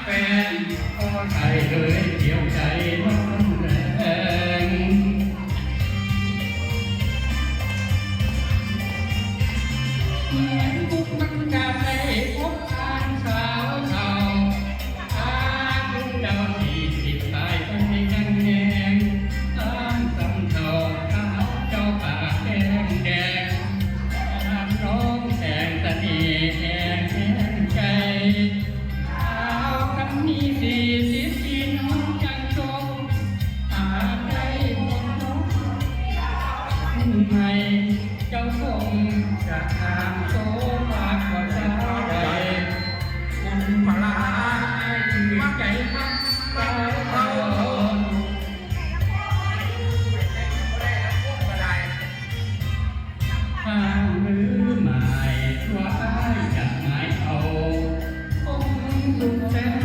แฟนขอไทยเลยเดียวใจน้องแรงเหมือนทุกมันจะได้พบทางสาวเท่าทางเจ้าที่ติดตายไปกันแดงทางสำเทาเท้าเจ้าป่าแดงแดงทางน้องแสงตะนีแดงแห้งใจมี40 ปีน้องยังชมอาจได้หมดน้องใหม่เจ้าทรงจะตามโซมากกว่าเจ้าใดคุณพลายถึงใจพักเจ้าทางมือหมายว่าจะหมายเอาคงสุขแสน